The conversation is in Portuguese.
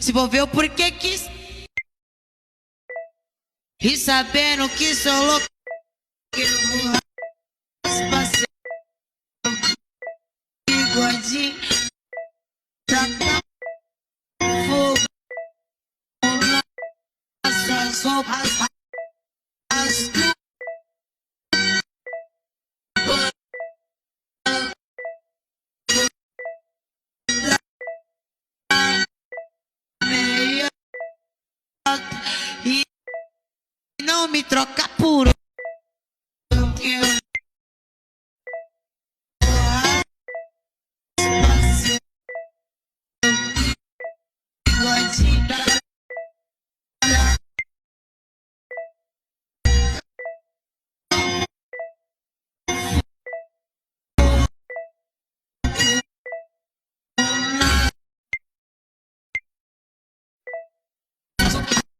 Se envolveu porque quis. E sabendo que sou louco, que eu vou passei bigodinho, tacar fogo nas roupas, e não me trocar.